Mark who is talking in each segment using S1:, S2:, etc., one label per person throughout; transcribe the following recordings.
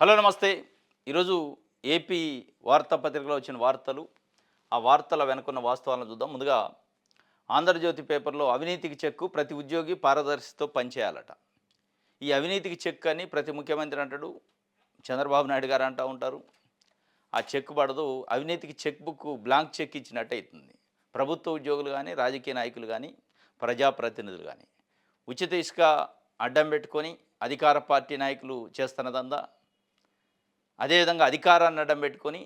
S1: Hello నమస్తే. ఈరోజు AP వార్తాపత్రికలో వచ్చిన వార్తలు, ఆ వార్తల వెనుకున్న వాస్తవాలను చూద్దాం. ముందుగా ఆంధ్రజ్యోతి పేపర్లో అవినీతికి చెక్కు ప్రతి ఉద్యోగి పారదర్శితో పనిచేయాలట. ఈ అవినీతికి చెక్ అని ప్రతి ముఖ్యమంత్రి అంటాడు, చంద్రబాబు నాయుడు గారు అంటూ ఉంటారు. ఆ చెక్ పడదు. అవినీతికి చెక్ బుక్ బ్లాంక్ చెక్ ఇచ్చినట్టు అవుతుంది. ప్రభుత్వ ఉద్యోగులు కానీ, రాజకీయ నాయకులు కానీ, ప్రజాప్రతినిధులు కానీ ఉచిత ఇసుక అడ్డం పెట్టుకొని అధికార పార్టీ నాయకులు చేస్తున్నదందా, అదేవిధంగా అధికారాన్ని అడ్డం పెట్టుకొని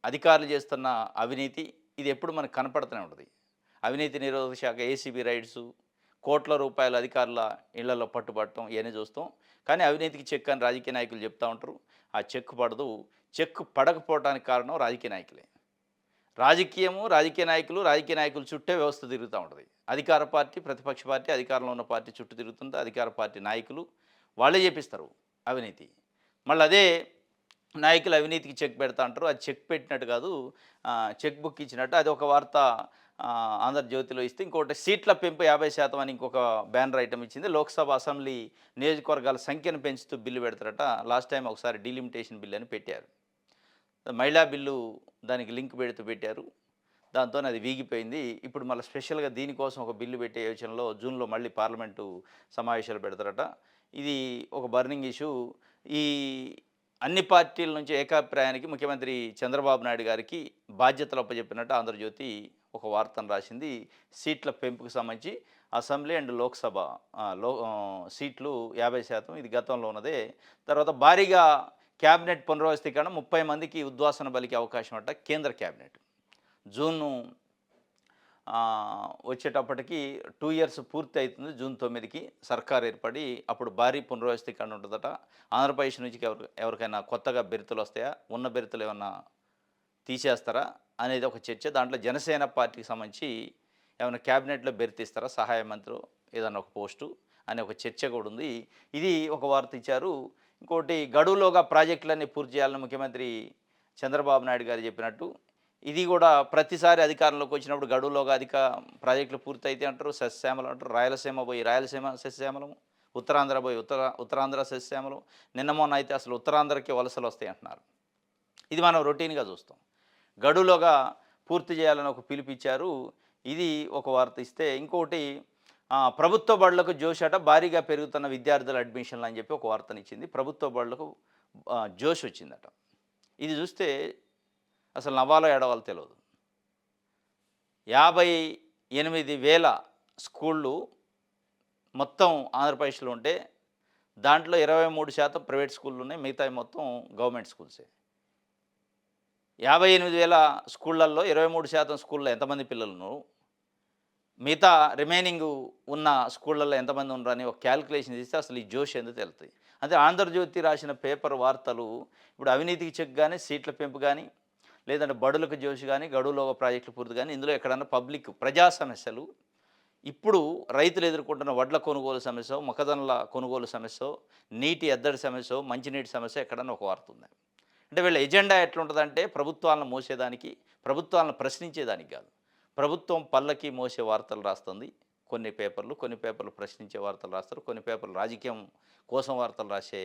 S1: అధికారులు చేస్తున్న అవినీతి, ఇది ఎప్పుడు మనకు కనపడుతూనే ఉంటుంది. అవినీతి నిరోధక శాఖ ఏసీబీ రైడ్సు, కోట్ల రూపాయల అధికారుల ఇళ్లలో పట్టుబట్టడం ఇవన్నీ చూస్తాం. కానీ అవినీతికి చెక్ అని రాజకీయ నాయకులు చెప్తూ ఉంటారు. ఆ చెక్ పడదు. చెక్ పడకపోవడానికి కారణం రాజకీయ నాయకులే. రాజకీయ నాయకులు చుట్టే వ్యవస్థ తిరుగుతూ ఉంటుంది. అధికార పార్టీ, ప్రతిపక్ష పార్టీ, అధికారంలో ఉన్న పార్టీ చుట్టూ తిరుగుతుంది. అధికార పార్టీ నాయకులు వాళ్ళే చేపిస్తారు అవినీతి. మళ్ళీ అదే నాయకులు అవినీతికి చెక్ పెడతా అంటారు. అది చెక్ పెట్టినట్టు కాదు, చెక్ బుక్ ఇచ్చినట్టు. అది ఒక వార్త ఆంధ్రజ్యోతిలో ఇస్తే, ఇంకోటి సీట్ల పెంపు 50% అని ఇంకొక బ్యానర్ ఐటమ్ ఇచ్చింది. లోక్సభ అసెంబ్లీ నియోజకవర్గాల సంఖ్యను పెంచుతూ బిల్లు పెడతారట. లాస్ట్ టైం ఒకసారి డీలిమిటేషన్ బిల్ అని పెట్టారు. మహిళా బిల్లు దానికి లింక్ పెడుతూ పెట్టారు. దాంతో అది వీగిపోయింది. ఇప్పుడు మళ్ళీ స్పెషల్గా దీనికోసం ఒక బిల్లు పెట్టే యోచనలో జూన్లో మళ్ళీ పార్లమెంటు సమావేశాలు పెడతారట. ఇది ఒక బర్నింగ్ ఇష్యూ. ఈ అన్ని పార్టీల నుంచి ఏకాభిప్రాయానికి ముఖ్యమంత్రి చంద్రబాబు నాయుడు గారికి బాధ్యతలు అప్పచెప్పినట్టు ఆంధ్రజ్యోతి ఒక వార్తను రాసింది. సీట్ల పెంపుకు సంబంధించి అసెంబ్లీ అండ్ లోక్సభ సీట్లు 50%, ఇది గతంలో ఉన్నదే. తర్వాత భారీగా క్యాబినెట్ పునర్వ్యవస్థీకరణ, 30 మందికి ఉద్వాసన బలికి అవకాశం అంట కేంద్ర క్యాబినెట్. జూను వచ్చేటప్పటికి 2 ఇయర్స్ పూర్తి అవుతుంది. జూన్ 9కి సర్కార్ ఏర్పడి అప్పుడు భారీ పునర్వ్యవస్థీకరణ ఉంటుందట. ఆంధ్రప్రదేశ్ నుంచి ఎవరికైనా కొత్తగా బెర్తులు వస్తాయా, ఉన్న బెర్తులు ఏమన్నా తీసేస్తారా అనేది ఒక చర్చ. దాంట్లో జనసేన పార్టీకి సంబంధించి ఏమైనా క్యాబినెట్లో బెర్తిస్తారా, సహాయ మంత్రి ఏదన్నా ఒక పోస్టు అనే ఒక చర్చ కూడా ఉంది. ఇది ఒక వార్త ఇచ్చారు. ఇంకోటి, గడువులోగా ప్రాజెక్టులన్నీ పూర్తి చేయాలని ముఖ్యమంత్రి చంద్రబాబు నాయుడు గారు చెప్పినట్టు, ఇది కూడా ప్రతిసారి అధికారంలోకి వచ్చినప్పుడు గడువులోగా ప్రాజెక్టులు పూర్తయితే అంటారు, సస్యశ్యామలం అంటారు. రాయలసీమ సస్యశ్యామలం, ఉత్తరాంధ్ర పోయి ఉత్తరాంధ్ర సస్యశ్యామలం. నిన్న మొన్న అయితే అసలు ఉత్తరాంధ్రకి వలసలు వస్తాయి అంటున్నారు. ఇది మనం రొటీన్గా చూస్తాం. గడువులోగా పూర్తి చేయాలని ఒక పిలుపిచ్చారు. ఇది ఒక వార్త ఇస్తే, ఇంకోటి ప్రభుత్వ బడులకు జోష్ అట, భారీగా పెరుగుతున్న విద్యార్థుల అడ్మిషన్లు అని చెప్పి ఒక వార్తనిచ్చింది. ప్రభుత్వ బడులకు జోష్ వచ్చిందట. ఇది చూస్తే అసలు నవ్వాలో ఏడవాలో తెలియదు. 58,000 స్కూళ్ళు మొత్తం ఆంధ్రప్రదేశ్లో ఉంటే దాంట్లో 23% ప్రైవేట్ స్కూళ్ళు ఉన్నాయి, మిగతావి మొత్తం గవర్నమెంట్ స్కూల్సే. 58,000 స్కూళ్ళల్లో 23% స్కూల్లో ఎంతమంది పిల్లలను, మిగతా రిమైనింగ్ ఉన్న స్కూళ్ళల్లో ఎంతమంది ఉన్నారని ఒక క్యాల్కులేషన్ చేస్తే అసలు ఈ జోష్ ఎందుకు తెలుస్తుంది. అంటే ఆంధ్రజ్యోతి రాసిన పేపర్ వార్తలు ఇప్పుడు అవినీతికి చెక్ కానీ, సీట్ల పెంపు కానీ, లేదంటే బడులకు జోష్ కానీ, గడువులోగా ప్రాజెక్టులు పూర్తి కానీ, ఇందులో ఎక్కడన్నా పబ్లిక్ ప్రజా సమస్యలు, ఇప్పుడు రైతులు ఎదుర్కొంటున్న వడ్ల కొనుగోలు సమస్య, మొక్కజొన్నల కొనుగోలు సమస్య, నీటి ఎద్దడి సమస్య, మంచినీటి సమస్య ఎక్కడన్నా ఒక వార్త ఉంది. అంటే వీళ్ళ ఎజెండా ఎట్లుంటుందంటే ప్రభుత్వాలను మోసేదానికి, ప్రభుత్వాలను ప్రశ్నించేదానికి కాదు. ప్రభుత్వం పల్లకి మోసే వార్తలు రాస్తుంది కొన్ని పేపర్లు ప్రశ్నించే వార్తలు రాస్తారు, కొన్ని పేపర్లు రాజకీయం కోసం వార్తలు రాసే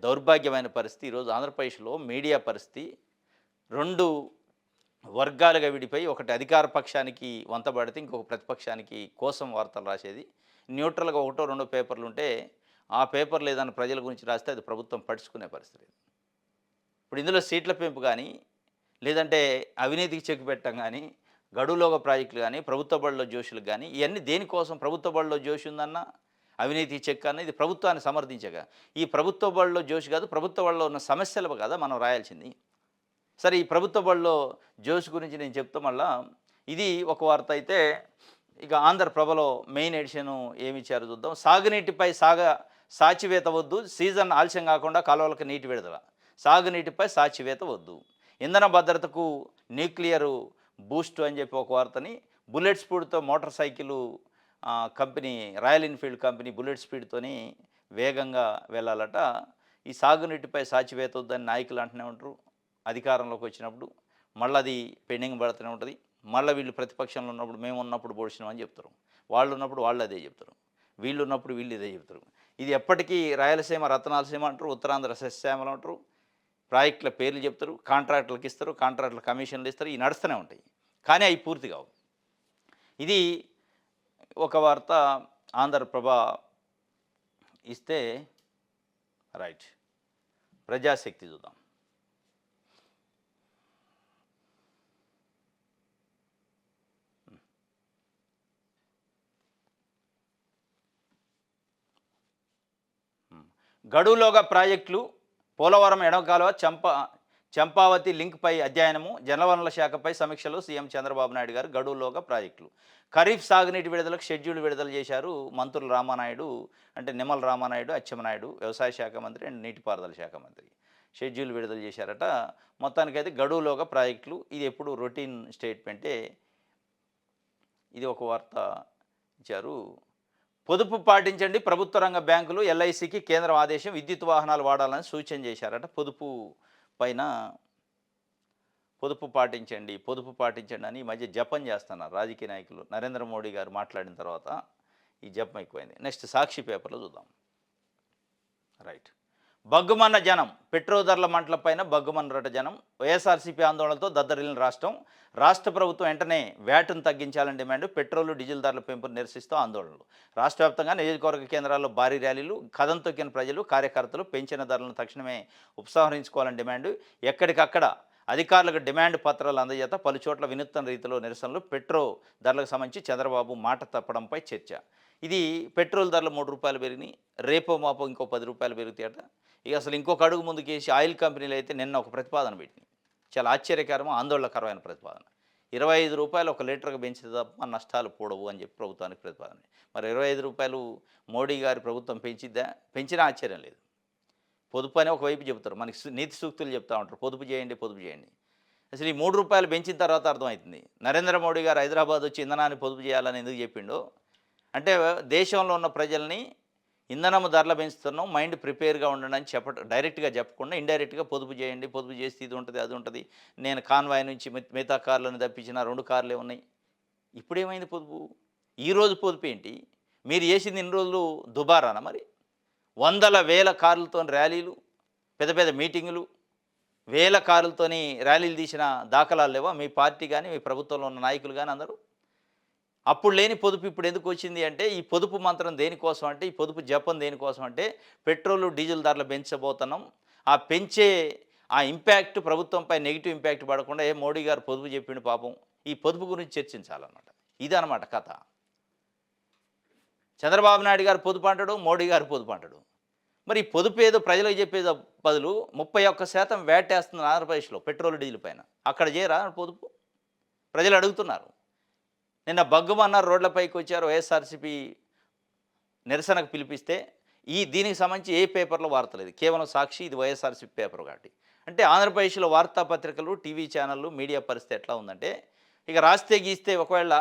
S1: దౌర్భాగ్యమైన పరిస్థితి. ఈరోజు ఆంధ్రప్రదేశ్లో మీడియా పరిస్థితి 2 వర్గాలుగా విడిపోయి, ఒకటి అధికార పక్షానికి వంతబడితే ఇంకొక ప్రతిపక్షానికి కోసం వార్తలు రాసేది. న్యూట్రల్గా 1, 2 పేపర్లు ఉంటే ఆ పేపర్లు ఏదైనా ప్రజల గురించి రాస్తే అది ప్రభుత్వం పట్టించుకునే పరిస్థితి. ఇప్పుడు ఇందులో సీట్ల పెంపు కానీ, లేదంటే అవినీతికి చెక్ పెట్టడం కానీ, గడువులోగా ప్రాజెక్టులు కానీ, ప్రభుత్వ బడిలో జోషులకు కానీ, ఇవన్నీ దేనికోసం? ప్రభుత్వ బడిలో జోష్ ఉందన్న, అవినీతి చెక్ అన్న, ఇది ప్రభుత్వాన్ని సమర్థించగా. ఈ ప్రభుత్వ బడిలో జోష్ కాదు, ప్రభుత్వ బడిలో ఉన్న సమస్యలు కదా మనం రాయాల్సింది. సరే, ఈ ప్రభుత్వ బడిలో జోష్ గురించి నేను చెప్తా. మళ్ళా ఇది ఒక వార్త అయితే, ఇక ఆంధ్రప్రభలో మెయిన్ ఎడిషన్ ఏమిచ్చారు చూద్దాం. సాగునీటిపై సాచివేత వద్దు, సీజన్ ఆలస్యం కాకుండా కాలువలకు నీటి విడుదల. సాగునీటిపై సాచివేత వద్దు, ఇంధన భద్రతకు న్యూక్లియర్ బూస్ట్ అని చెప్పి ఒక వార్తని. బుల్లెట్ స్పీడ్తో motorcycle company, Royal Enfield company bullet స్పీడ్తోని వేగంగా వెళ్ళాలట. ఈ సాగునీటిపై సాచివేత వద్దని నాయకులు అంటూనే ఉంటారు. అధికారంలోకి వచ్చినప్పుడు మళ్ళీ అది పెండింగ్ పడుతూనే ఉంటుంది. మళ్ళీ వీళ్ళు ప్రతిపక్షంలో ఉన్నప్పుడు మేము ఉన్నప్పుడు పొడిచినామని చెప్తారు, వాళ్ళు ఉన్నప్పుడు వాళ్ళు అదే చెప్తారు, వీళ్ళు ఉన్నప్పుడు వీళ్ళు ఇదే చెప్తారు. ఇది ఎప్పటికీ రాయలసీమ రత్నాలసీమ అంటారు, ఉత్తరాంధ్ర సస్యశ్యామలం అంటారు. ప్రాజెక్టుల పేర్లు చెప్తారు, కాంట్రాక్టులకు ఇస్తారు, కాంట్రాక్టుల కమిషన్లు ఇస్తారు, ఇవి నడుస్తూనే ఉంటాయి. కానీ అవి పూర్తి కావు. ఇది ఒక వార్త ఆంధ్రప్రభ ఇస్తే రైట్. ప్రజాశక్తి చూద్దాం. గడువులోగా ప్రాజెక్టులు, పోలవరం ఎడమ కాలువ, చంపావతి లింక్పై అధ్యయనము, జలవనరుల శాఖపై సమీక్షలు సీఎం చంద్రబాబు నాయుడు గారు. గడువులోగా ప్రాజెక్టులు. ఖరీఫ్ సాగునీటి విడుదలకు షెడ్యూల్ విడుదల చేశారు మంత్రులు రామానాయుడు, అంటే నిమ్మల రామానాయుడు, అచ్చెన్నాయుడు, వ్యవసాయ శాఖ మంత్రి అండ్ నీటిపారుదల శాఖ మంత్రి. షెడ్యూల్ విడుదల చేశారట. మొత్తానికైతే గడువులోగా ప్రాజెక్టులు. ఇది ఎప్పుడు రొటీన్ స్టేట్మెంటే. ఇది ఒక వార్త ఇచ్చారు. పొదుపు పాటించండి, ప్రభుత్వ రంగ బ్యాంకులు, ఎల్ఐసికి కేంద్రం ఆదేశం, విద్యుత్ వాహనాలు వాడాలని సూచన చేశారట. పొదుపు పైన పొదుపు పాటించండి అని ఈ మధ్య జపం చేస్తున్నారు రాజకీయ నాయకులు. నరేంద్ర మోడీ గారు మాట్లాడిన తర్వాత ఈ జపం ఎక్కువైంది. నెక్స్ట్ సాక్షి పేపర్లో చూద్దాం. రైట్. బగ్గుమన్న జనం, పెట్రోల్ ధరల మంటలపైన బగ్గుమన్నరట జనం. వైఎస్ఆర్సీపీ ఆందోళనలతో దద్దరిల్లిన రాష్ట్ర ప్రభుత్వం వెంటనే వ్యాట్ను తగ్గించాలని డిమాండ్. పెట్రోలు, డీజిల్ ధరల పెంపును నిరసిస్తూ ఆందోళనలు. రాష్ట్ర వ్యాప్తంగా నియోజకవర్గ కేంద్రాల్లో భారీ ర్యాలీలు, కథం తొక్కిన ప్రజలు, కార్యకర్తలు. పెంచిన ధరలను తక్షణమే ఉపసంహరించుకోవాలని డిమాండ్. ఎక్కడికక్కడ అధికారులకు డిమాండ్ పత్రాలు అందజేత పలుచోట్ల వినూత్న రీతిలో నిరసనలు. పెట్రోల్ ధరలకు సంబంధించి చంద్రబాబు మాట తప్పడంపై చర్చ. ఇది పెట్రోల్ ధరలు 3 రూపాయలు పెరిగినాయి, రేపో మాపో ఇంకో 10 రూపాయలు పెరుగుతాయట. ఇక అసలు ఇంకొక అడుగు ముందుకేసి ఆయిల్ కంపెనీలు అయితే నిన్న ఒక ప్రతిపాదన పెట్టినాయి. చాలా ఆశ్చర్యకరమైన, ఆందోళనకరమైన ప్రతిపాదన. 25 రూపాయలు ఒక లీటర్కి పెంచితే తప్ప నష్టాలు పోడవు అని చెప్పి ప్రభుత్వానికి ప్రతిపాదన. మరి 25 రూపాయలు మోడీ గారి ప్రభుత్వం పెంచిద్దా? పెంచినా ఆశ్చర్యం లేదు. పొదుపు అని ఒకవైపు చెబుతారు, మనకి నీతి సూక్తులు చెప్తూ ఉంటారు, పొదుపు చేయండి. అసలు ఈ 3 రూపాయలు పెంచిన తర్వాత అర్థమవుతుంది నరేంద్ర మోడీ గారు హైదరాబాద్ వచ్చి ఇంధనాన్ని పొదుపు చేయాలని ఎందుకు చెప్పిండో. అంటే దేశంలో ఉన్న ప్రజల్ని ఇంధనం ధరలు పెంచుతున్నాం, మైండ్ ప్రిపేర్గా ఉండండి అని డైరెక్ట్గా చెప్పకుండా ఇండైరెక్ట్గా పొదుపు చేయండి, పొదుపు చేస్తే ఇది ఉంటుంది అది ఉంటుంది. నేను కాన్వాయ్ నుంచి మిగతా కార్లను తప్పించిన 2 కార్లే ఉన్నాయి. ఇప్పుడేమైంది పొదుపు? ఈరోజు పొదుపు ఏంటి? మీరు చేసింది ఇన్ని రోజులు దుబారానా? మరి వందల వేల కార్లతో ర్యాలీలు, పెద్ద పెద్ద మీటింగులు, వేల కార్లతోని ర్యాలీలు తీసిన దాఖలాలు లేవా? మీ పార్టీ కానీ మీ ప్రభుత్వంలో ఉన్న నాయకులు కానీ అందరూ. అప్పుడు లేని పొదుపు ఇప్పుడు ఎందుకు వచ్చింది అంటే, ఈ పొదుపు మంత్రం దేనికోసం అంటే, ఈ పొదుపు జపం దేనికోసం అంటే, పెట్రోలు డీజిల్ ధరలు పెంచబోతున్నాం, ఆ పెంచే ఆ ఇంపాక్ట్ ప్రభుత్వంపై నెగిటివ్ ఇంపాక్ట్ పడకుండా మోడీ గారు పొదుపు చెప్పిండు పాపం, ఈ పొదుపు గురించి చర్చించాలన్నమాట. ఇదన్నమాట కథ. చంద్రబాబు నాయుడు గారు పొదుపు అంటాడు, మోడీ గారు పొదుపు అంటాడు. మరి ఈ పొదుపు ఏదో ప్రజలకు చెప్పేది బదులు 31% వ్యాట్ వేస్తున్నారు ఆంధ్రప్రదేశ్లో పెట్రోల్ డీజిల్ పైన. అక్కడ చేయరా పొదుపు? ప్రజలు అడుగుతున్నారు. నిన్న బగ్గుమన్నారు, రోడ్లపైకి వచ్చారు, వైఎస్ఆర్సీపీ నిరసనకు పిలిపిస్తే దీనికి సంబంధించి ఏ పేపర్లో వార్త లేదు, కేవలం సాక్షి, ఇది వైఎస్ఆర్సీపీ పేపర్ కాబట్టి. అంటే ఆంధ్రప్రదేశ్లో వార్తాపత్రికలు, టీవీ ఛానళ్ళు, మీడియా పరిస్థితి ఎట్లా ఉందంటే, ఇక రాస్తే గీస్తే ఒకవేళ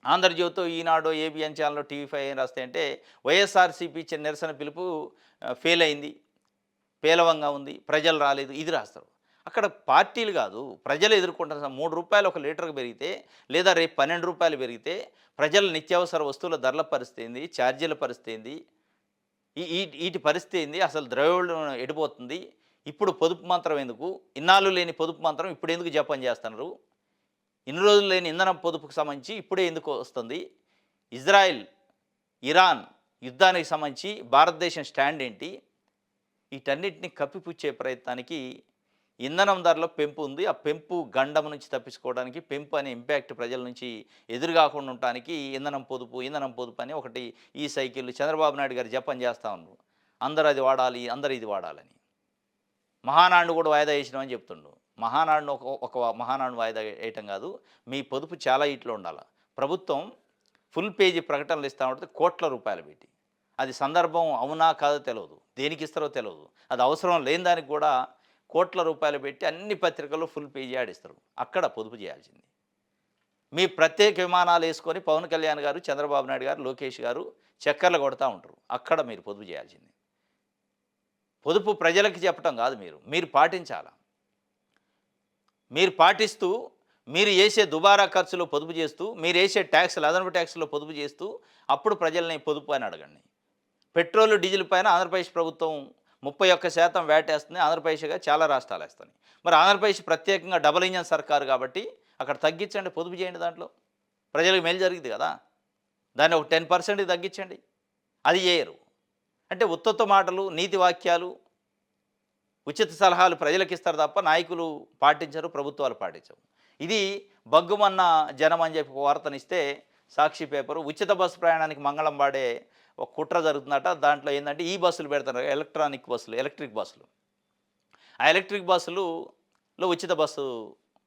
S1: ఆంధ్రజ్యోతి, ఈనాడు, ఏబిఎన్ ఛానల్లో, టీవీ5 ఏం రాస్తాయి అంటే, వైఎస్ఆర్సీపీ ఇచ్చిన నిరసన పిలుపు ఫెయిల్ అయింది, పేలవంగా ఉంది, ప్రజలు రాలేదు, ఇది రాస్తారు. అక్కడ పార్టీలు కాదు, ప్రజలు ఎదుర్కొంటున్న 3 రూపాయలు ఒక లీటర్కి పెరిగితే, లేదా రేపు 12 రూపాయలు పెరిగితే ప్రజల నిత్యావసర వస్తువుల ధరల పరిస్థితి ఏంది, ఛార్జీల పరిస్థితి ఏంది, వీటి పరిస్థితి ఏంది, అసలు ద్రవ్యోల్బణం ఎడిపోతుంది. ఇప్పుడు పొదుపు మంత్రం ఎందుకు? ఇన్నాళ్ళు లేని పొదుపు మంత్రం ఇప్పుడు ఎందుకు జపం చేస్తున్నారు? ఇన్ని రోజులు లేని ఇంధనం పొదుపుకు సంబంధించి ఇప్పుడే ఎందుకు వస్తుంది? ఇజ్రాయెల్, ఇరాన్ యుద్ధానికి సంబంధించి భారతదేశం స్టాండ్ ఏంటి? వీటన్నిటిని కప్పిపుచ్చే ప్రయత్నానికి ఇంధనం ధరలో పెంపు ఉంది. ఆ పెంపు గండం నుంచి తప్పించుకోవడానికి, పెంపు అనే ఇంపాక్ట్ ప్రజల నుంచి ఎదురుగాకుండా ఉండటానికి ఇంధనం పొదుపు అని ఒకటి ఈ సైకిల్ చంద్రబాబు నాయుడు గారు జపం చేస్తూ ఉన్నారు. అందరూ అది వాడాలి, అందరూ ఇది వాడాలని. మహానాడు కూడా వాయిదా వేసినామని చెప్తుండు. మహానాడును ఒక మహానాడు వాయిదా వేయటం కాదు, మీ పొదుపు చాలా ఇట్లో ఉండాలి. ప్రభుత్వం ఫుల్ పేజీ ప్రకటనలు ఇస్తూ ఉంటుంది కోట్ల రూపాయలు పెట్టి. అది సందర్భం అవునా కాదో తెలియదు, దేనికి ఇస్తారో తెలియదు, అది అవసరం లేని దానికి కూడా కోట్ల రూపాయలు పెట్టి అన్ని పత్రికల్లో ఫుల్ పేజీ ఆడిస్తారు. అక్కడ పొదుపు చేయాల్సింది. మీ ప్రత్యేక విమానాలు వేసుకొని పవన్ కళ్యాణ్ గారు, చంద్రబాబు నాయుడు గారు, లోకేష్ గారు చక్కర్లు కొడతా ఉంటారు. అక్కడ మీరు పొదుపు చేయాల్సింది. పొదుపు ప్రజలకి చెప్పటం కాదు, మీరు పాటించాలా. మీరు పాటిస్తూ, మీరు వేసే దుబారా ఖర్చులో పొదుపు చేస్తూ, మీరు వేసే ట్యాక్సులు, అదనపు ట్యాక్సులో పొదుపు చేస్తూ, అప్పుడు ప్రజల్ని పొదుపు అని అడగండి. పెట్రోల్, డీజిల్ పైన ఆంధ్రప్రదేశ్ ప్రభుత్వం 31% వ్యాట్ ఏస్తుంది. ఆంధ్రప్రదేశ్‌గా చాలా రాష్ట్రాలు ఏస్తున్నాయి. మరి ఆంధ్రప్రదేశ్ ప్రత్యేకంగా డబుల్ ఇంజిన్ సర్కారు కాబట్టి అక్కడ తగ్గించండి, పొదుపు చేయండి దాంట్లో. ప్రజలకు మేలు జరిగిద్ది కదా! దాన్ని ఒక 10% తగ్గించండి. అది చేయరు. అంటే ఉత్తత్త మాటలు, నీతి వాక్యాలు, ఉచిత సలహాలు ప్రజలకిస్తారు తప్ప నాయకులు పాటించరు, ప్రభుత్వాలు పాటించవు. ఇది బగ్గుమన్న జనం అని చెప్పి ఒక వార్తనిస్తే సాక్షి పేపరు ఉచిత బస్సు ప్రయాణానికి మంగళం పాడే ఒక కుట్ర జరుగుతుందట. దాంట్లో ఏందంటే ఈ బస్సులు పెడతారు, ఎలక్ట్రానిక్ బస్సులు, ఎలక్ట్రిక్ బస్సులు. ఆ ఎలక్ట్రిక్ బస్సులులో ఉచిత బస్సు